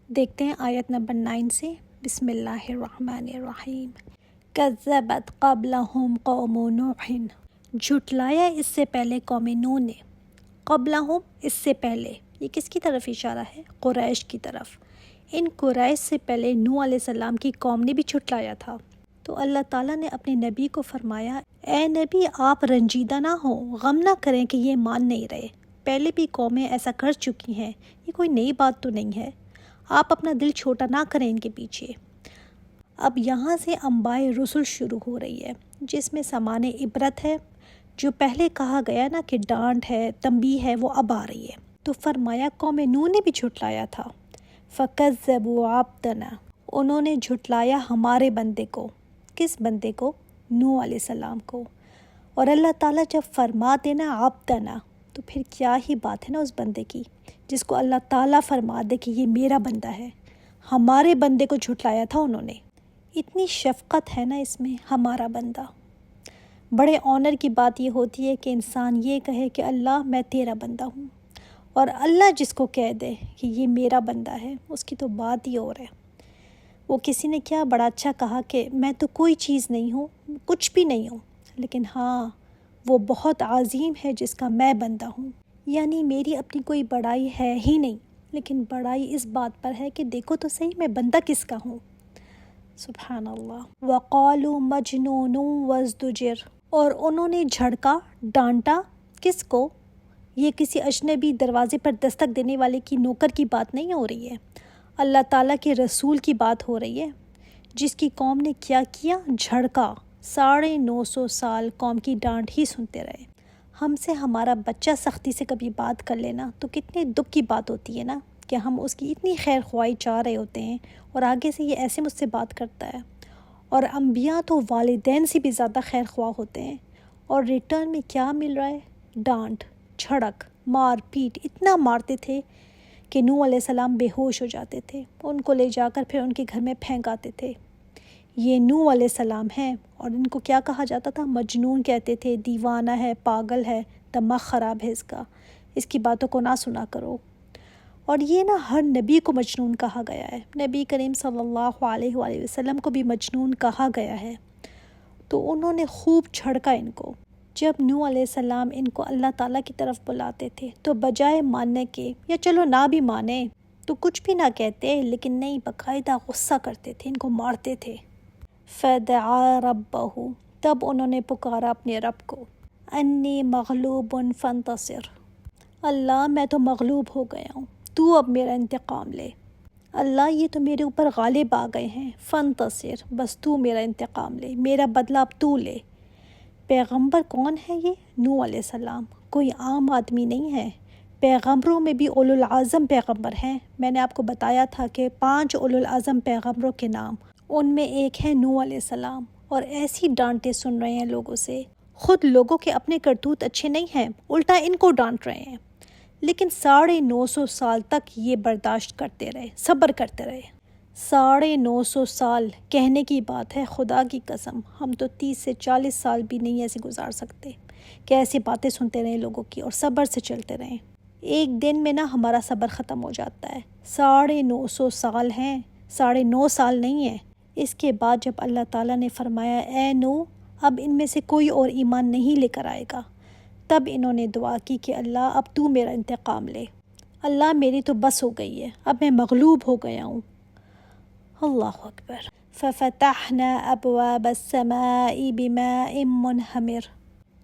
دیکھتے ہیں آیت نمبر 9 سے۔ بسم اللہ الرحمن الرحیم۔ کذبت قبلہم قوم نوح، جھٹلایا اس سے پہلے قوم نوح نے۔ قبلہم اس سے پہلے، یہ کس کی طرف اشارہ ہے؟ قریش کی طرف۔ ان قریش سے پہلے نوح علیہ السلام کی قوم نے بھی جھٹلایا تھا۔ تو اللہ تعالیٰ نے اپنے نبی کو فرمایا، اے نبی آپ رنجیدہ نہ ہو، غم نہ کریں کہ یہ مان نہیں رہے، پہلے بھی قومیں ایسا کر چکی ہیں، یہ کوئی نئی بات تو نہیں ہے، آپ اپنا دل چھوٹا نہ کریں ان کے پیچھے۔ اب یہاں سے انباء رسل شروع ہو رہی ہے، جس میں سامان عبرت ہے۔ جو پہلے کہا گیا نا کہ ڈانٹ ہے، تنبیہ ہے، وہ اب آ رہی ہے۔ تو فرمایا قوم نوح نے بھی جھٹلایا تھا۔ فَكَذَّبُوا عَبْدَنَا، انہوں نے جھٹلایا ہمارے بندے کو۔ کس بندے کو؟ نوح علیہ السلام کو۔ اور اللہ تعالیٰ جب فرما دینا عبدنا، تو پھر کیا ہی بات ہے نا اس بندے کی، جس کو اللہ تعالیٰ فرما دے کہ یہ میرا بندہ ہے۔ ہمارے بندے کو جھٹلایا تھا انہوں نے۔ اتنی شفقت ہے نا اس میں، ہمارا بندہ۔ بڑے آنر کی بات یہ ہوتی ہے کہ انسان یہ کہے کہ اللہ میں تیرا بندہ ہوں، اور اللہ جس کو کہہ دے کہ یہ میرا بندہ ہے، اس کی تو بات ہی اور ہے۔ وہ کسی نے کیا بڑا اچھا کہا کہ میں تو کوئی چیز نہیں ہوں، کچھ بھی نہیں ہوں، لیکن ہاں وہ بہت عظیم ہے جس کا میں بندہ ہوں۔ یعنی میری اپنی کوئی بڑائی ہے ہی نہیں، لیکن بڑائی اس بات پر ہے کہ دیکھو تو صحیح میں بندہ کس کا ہوں۔ سبحان اللہ۔ وَقَالُوا مَجْنُونٌ وَازْدُجِرَ، اور انہوں نے جھڑکا، ڈانٹا، کس کو؟ یہ کسی اجنبی دروازے پر دستک دینے والے کی نوکر کی بات نہیں ہو رہی ہے، اللہ تعالیٰ کے رسول کی بات ہو رہی ہے، جس کی قوم نے کیا کیا؟ جھڑکا۔ 950 سال قوم کی ڈانٹ ہی سنتے رہے۔ ہم سے ہمارا بچہ سختی سے کبھی بات کر لینا تو کتنے دکھ کی بات ہوتی ہے نا، کہ ہم اس کی اتنی خیر خواہی چاہ رہے ہوتے ہیں اور آگے سے یہ ایسے مجھ سے بات کرتا ہے۔ اور انبیاء تو والدین سے بھی زیادہ خیر خواہ ہوتے ہیں، اور ریٹرن میں کیا مل رہا ہے؟ ڈانٹ، جھڑک، مار پیٹ، اتنا مارتے تھے کہ نوح علیہ السلام بے ہوش ہو جاتے تھے، ان کو لے جا کر پھر ان کے گھر میں پھینک آتے تھے۔ یہ نوح علیہ السلام ہیں، اور ان کو کیا کہا جاتا تھا؟ مجنون کہتے تھے، دیوانہ ہے، پاگل ہے، دماغ خراب ہے اس کا، اس کی باتوں کو نہ سنا کرو۔ اور یہ نا ہر نبی کو مجنون کہا گیا ہے، نبی کریم صلی اللہ علیہ وآلہ وسلم کو بھی مجنون کہا گیا ہے۔ تو انہوں نے خوب جھڑکا ان کو۔ جب نوح علیہ السلام ان کو اللہ تعالیٰ کی طرف بلاتے تھے تو بجائے ماننے کے، یا چلو نہ بھی مانے تو کچھ بھی نہ کہتے، لیکن نہیں، باقاعدہ غصہ کرتے تھے، ان کو مارتے تھے۔ فَدَعَا رَبَّهُ، تب انہوں نے پکارا اپنے رب کو، انی مغلوب فانتصر، اللہ میں تو مغلوب ہو گیا ہوں، تو اب میرا انتقام لے۔ اللہ یہ تو میرے اوپر غالب آ گئے ہیں، فانتصر، بس تو میرا انتقام لے، میرا بدلہ اب تو لے۔ پیغمبر کون ہے یہ؟ نوح علیہ السلام، کوئی عام آدمی نہیں ہے۔ پیغمبروں میں بھی اولو العزم پیغمبر ہیں، میں نے آپ کو بتایا تھا کہ 5 اولو العزم پیغمبروں کے نام، ان میں ایک ہے نوح علیہ السلام، اور ایسی ڈانٹیں سن رہے ہیں لوگوں سے۔ خود لوگوں کے اپنے کرتوت اچھے نہیں ہیں، الٹا ان کو ڈانٹ رہے ہیں، لیکن 950 سال تک یہ برداشت کرتے رہے، صبر کرتے رہے۔ 950 سال کہنے کی بات ہے، خدا کی قسم ہم تو 30 سے 40 سال بھی نہیں ایسے گزار سکتے کہ ایسی باتیں سنتے رہیں لوگوں کی اور صبر سے چلتے رہیں۔ ایک دن میں نا ہمارا صبر ختم ہو جاتا ہے۔ 950 سال ہیں، 9.5 سال نہیں ہیں۔ اس کے بعد جب اللہ تعالیٰ نے فرمایا اے نوح اب ان میں سے کوئی اور ایمان نہیں لے کر آئے گا، تب انہوں نے دعا کی کہ اللہ اب تو میرا انتقام لے، اللہ میری تو بس ہو گئی ہے، اب میں مغلوب ہو گیا ہوں۔ اللہ اکبر۔ فَفَتَحْنَا أَبْوَابَ السَّمَاءِ بِمَاءٍ مُنْهَمِرٍ،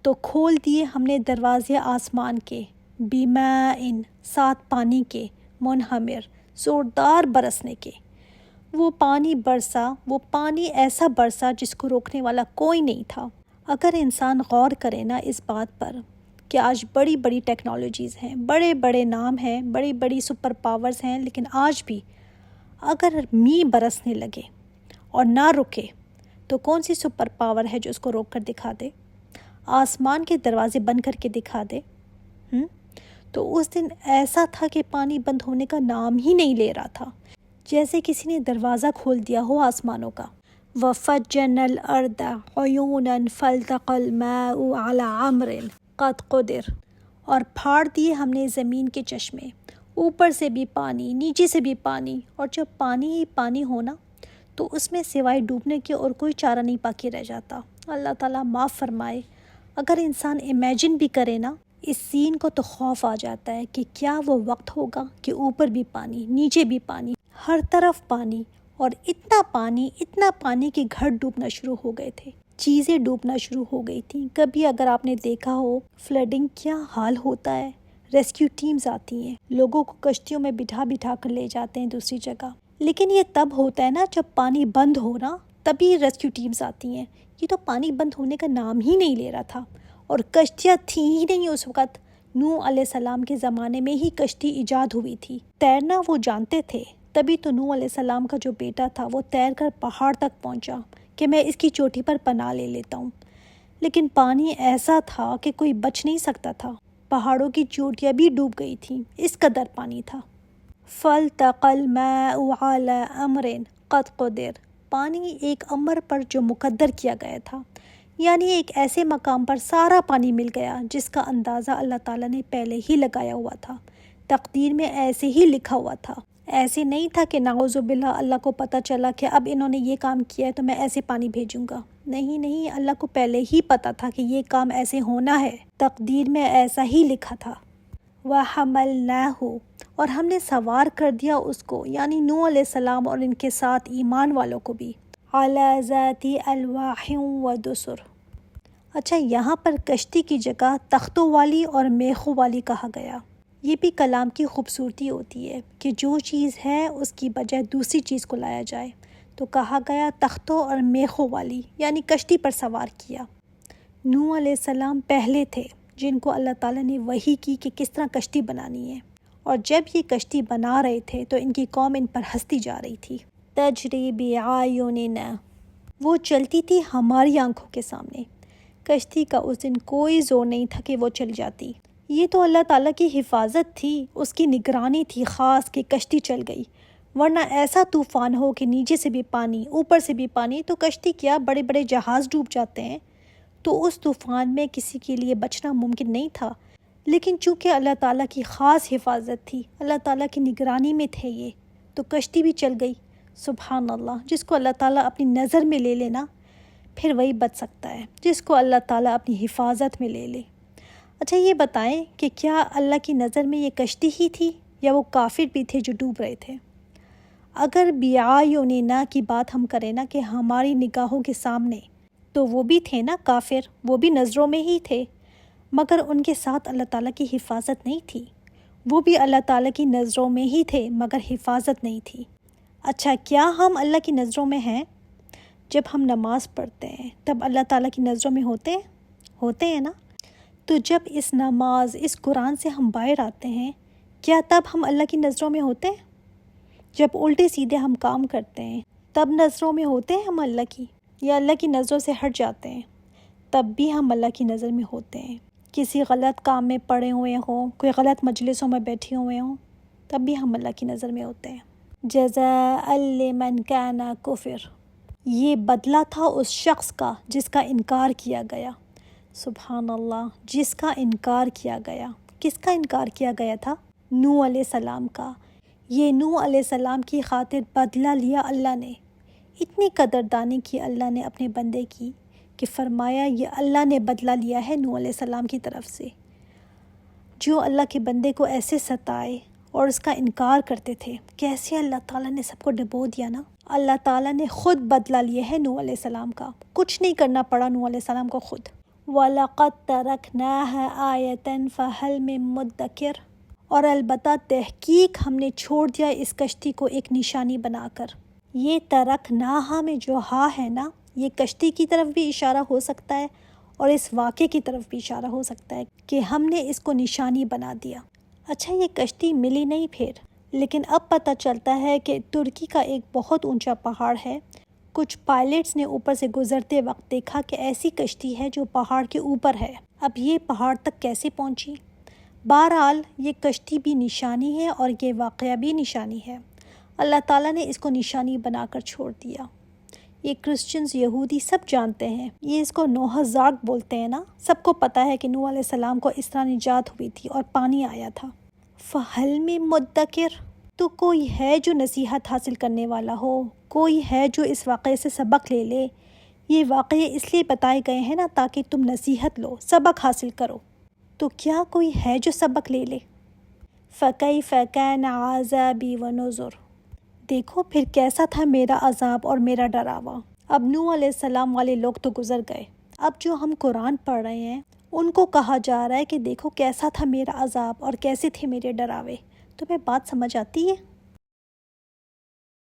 تو کھول دیے ہم نے دروازے آسمان کے، بِمَاءٍ، ساتھ پانی کے، منہمر، زوردار برسنے کے۔ وہ پانی برسا، وہ پانی ایسا برسا جس کو روکنے والا کوئی نہیں تھا۔ اگر انسان غور کرے نا اس بات پر کہ آج بڑی بڑی ٹیکنالوجیز ہیں، بڑے بڑے نام ہیں، بڑی بڑی سپر پاورز ہیں، لیکن آج بھی اگر میਂہ برسنے لگے اور نہ رکے تو کون سی سپر پاور ہے جو اس کو روک کر دکھا دے؟ آسمان کے دروازے بند کر کے دکھا دے۔ تو اس دن ایسا تھا کہ پانی بند ہونے کا نام ہی نہیں لے رہا تھا، جیسے کسی نے دروازہ کھول دیا ہو آسمانوں کا۔ وَفَجَّرْنَا الْأَرْضَ عُيُونًا فَالْتَقَى الْمَاءُ عَلَى أَمْرٍ قَدْ قُدِرَ، اور پھاڑ دیے ہم نے زمین کے چشمے، اوپر سے بھی پانی، نیچے سے بھی پانی، اور جب پانی ہی پانی ہونا تو اس میں سوائے ڈوبنے کے اور کوئی چارہ نہیں باقی رہ جاتا۔ اللہ تعالیٰ معاف فرمائے، اگر انسان امیجن بھی کرے نا اس سین کو تو خوف آ جاتا ہے کہ کیا وہ وقت ہوگا کہ اوپر بھی پانی، نیچے بھی پانی، ہر طرف پانی، اور اتنا پانی کہ گھر ڈوبنا شروع ہو گئے تھے، چیزیں ڈوبنا شروع ہو گئی تھیں۔ کبھی اگر آپ نے دیکھا ہو فلڈنگ کیا حال ہوتا ہے، ریسکیو ٹیمز آتی ہیں، لوگوں کو کشتیوں میں بٹھا کر لے جاتے ہیں دوسری جگہ، لیکن یہ تب ہوتا ہے نا جب پانی بند ہو نا، تبھی ریسکیو ٹیمز آتی ہیں۔ یہ تو پانی بند ہونے کا نام ہی نہیں لے رہا تھا، اور کشتیاں تھیں ہی نہیں اس وقت۔ نوح علیہ السلام کے زمانے میں ہی کشتی ایجاد ہوئی تھی، تیرنا وہ جانتے تھے، تبھی تو نوح علیہ السلام کا جو بیٹا تھا وہ تیر کر پہاڑ تک پہنچا کہ میں اس کی چوٹی پر پناہ لے لیتا ہوں، لیکن پانی ایسا تھا کہ کوئی بچ نہیں سکتا تھا، پہاڑوں کی چوٹیاں بھی ڈوب گئی تھیں، اس قدر پانی تھا۔ فَالْتَقَى الْمَاءُ عَلَى أَمْرٍ قَدْ قُدِرَ، پانی ایک امر پر جو مقدر کیا گیا تھا، یعنی ایک ایسے مقام پر سارا پانی مل گیا جس کا اندازہ اللہ تعالیٰ نے پہلے ہی لگایا ہوا تھا، تقدیر میں ایسے ہی لکھا ہوا تھا۔ ایسے نہیں تھا کہ نعوذ باللہ اللہ کو پتہ چلا کہ اب انہوں نے یہ کام کیا ہے تو میں ایسے پانی بھیجوں گا، نہیں، اللہ کو پہلے ہی پتہ تھا کہ یہ کام ایسے ہونا ہے، تقدیر میں ایسا ہی لکھا تھا۔ وَحَمَلْنَاهُ، اور ہم نے سوار کر دیا اس کو، یعنی نوح علیہ السلام اور ان کے ساتھ ایمان والوں کو بھی، عَلَى ذَاتِ أَلْوَاحٍ وَدُسُرٍ۔ اچھا، یہاں پر کشتی کی جگہ تختوں والی اور میخوں والی کہا گیا۔ یہ بھی کلام کی خوبصورتی ہوتی ہے کہ جو چیز ہے اس کی بجائے دوسری چیز کو لایا جائے، تو کہا گیا تختوں اور میخوں والی، یعنی کشتی پر سوار کیا۔ نوح علیہ السلام پہلے تھے جن کو اللہ تعالیٰ نے وحی کی کہ کس طرح کشتی بنانی ہے، اور جب یہ کشتی بنا رہے تھے تو ان کی قوم ان پر ہنستی جا رہی تھی۔ تجری بِأَعْیُنِنَا، وہ چلتی تھی ہماری آنکھوں کے سامنے۔ کشتی کا اس دن کوئی زور نہیں تھا کہ وہ چل جاتی، یہ تو اللہ تعالیٰ کی حفاظت تھی، اس کی نگرانی تھی خاص کہ کشتی چل گئی، ورنہ ایسا طوفان ہو کہ نیچے سے بھی پانی اوپر سے بھی پانی تو کشتی کیا بڑے بڑے جہاز ڈوب جاتے ہیں، تو اس طوفان میں کسی کے لیے بچنا ممکن نہیں تھا، لیکن چونکہ اللہ تعالیٰ کی خاص حفاظت تھی، اللہ تعالیٰ کی نگرانی میں تھے یہ، تو کشتی بھی چل گئی۔ سبحان اللہ، جس کو اللہ تعالیٰ اپنی نظر میں لے لینا پھر وہی بچ سکتا ہے، جس کو اللہ تعالیٰ اپنی حفاظت میں لے لے۔ اچھا، یہ بتائیں کہ کیا اللہ کی نظر میں یہ کشتی ہی تھی یا وہ کافر بھی تھے جو ڈوب رہے تھے؟ اگر بِأَعْیُنِنَا کی بات ہم کریں نا کہ ہماری نگاہوں کے سامنے، تو وہ بھی تھے نا کافر، وہ بھی نظروں میں ہی تھے، مگر ان کے ساتھ اللہ تعالیٰ کی حفاظت نہیں تھی، وہ بھی اللہ تعالیٰ کی نظروں میں ہی تھے مگر حفاظت نہیں تھی۔ اچھا، کیا ہم اللہ کی نظروں میں ہیں؟ جب ہم نماز پڑھتے ہیں تب اللہ تعالیٰ کی نظروں میں ہوتے ہیں نا؟ تو جب اس نماز، اس قرآن سے ہم باہر آتے ہیں، کیا تب ہم اللہ کی نظروں میں ہوتے ہیں؟ جب الٹے سیدھے ہم کام کرتے ہیں تب نظروں میں ہوتے ہیں ہم اللہ کی، یا اللہ کی نظروں سے ہٹ جاتے ہیں تب بھی ہم اللہ کی نظر میں ہوتے ہیں؟ کسی غلط کام میں پڑے ہوئے ہوں، کوئی غلط مجلسوں میں بیٹھے ہوئے ہوں، تب بھی ہم اللہ کی نظر میں ہوتے ہیں۔ جزاء لمن کان کفر، یہ بدلہ تھا اس شخص کا جس کا انکار کیا گیا۔ سبحان اللہ، جس کا انکار کیا گیا۔ کس کا انکار کیا گیا تھا؟ نوح علیہ السلام کا۔ یہ نوح علیہ السلام کی خاطر بدلہ لیا اللہ نے، اتنی قدردانی کی اللہ نے اپنے بندے کی کہ فرمایا یہ اللہ نے بدلہ لیا ہے نوح علیہ السلام کی طرف سے، جو اللہ کے بندے کو ایسے ستائے اور اس کا انکار کرتے تھے۔ کیسے اللہ تعالیٰ نے سب کو ڈبو دیا نا، اللہ تعالیٰ نے خود بدلہ لیا ہے نوح علیہ السلام کا، کچھ نہیں کرنا پڑا نوح علیہ السلام کو خود۔ وَلَقَدْ تَرَكْنَاهَا آیَةً فَهَلْ مِن مُدَّکِرٍ، اور البتہ تحقیق ہم نے چھوڑ دیا اس کشتی کو ایک نشانی بنا کر۔ یہ ترکناہا میں جو ہا ہے نا، یہ کشتی کی طرف بھی اشارہ ہو سکتا ہے اور اس واقعے کی طرف بھی اشارہ ہو سکتا ہے کہ ہم نے اس کو نشانی بنا دیا۔ اچھا، یہ کشتی ملی نہیں پھر، لیکن اب پتہ چلتا ہے کہ ترکی کا ایک بہت اونچا پہاڑ ہے، کچھ پائلٹس نے اوپر سے گزرتے وقت دیکھا کہ ایسی کشتی ہے جو پہاڑ کے اوپر ہے، اب یہ پہاڑ تک کیسے پہنچی؟ بہرحال یہ کشتی بھی نشانی ہے اور یہ واقعہ بھی نشانی ہے، اللہ تعالیٰ نے اس کو نشانی بنا کر چھوڑ دیا۔ یہ کرسچنز، یہودی سب جانتے ہیں، یہ اس کو نوح زارک بولتے ہیں نا، سب کو پتہ ہے کہ نوح علیہ السلام کو اس طرح نجات ہوئی تھی اور پانی آیا تھا۔ فہل میں مدکر، تو کوئی ہے جو نصیحت حاصل کرنے والا ہو، کوئی ہے جو اس واقعے سے سبق لے لے۔ یہ واقعے اس لیے بتائے گئے ہیں نا تاکہ تم نصیحت لو، سبق حاصل کرو، تو کیا کوئی ہے جو سبق لے لے؟ فَكَيْفَ كَانَ عَذَابِي وَنُذُرِ، دیکھو پھر کیسا تھا میرا عذاب اور میرا ڈراوا۔ اب نوح علیہ السلام والے لوگ تو گزر گئے، اب جو ہم قرآن پڑھ رہے ہیں ان کو کہا جا رہا ہے کہ دیکھو کیسا تھا میرا عذاب اور کیسے تھے میرے ڈراوے۔ تمہیں بات سمجھ آتی ہے؟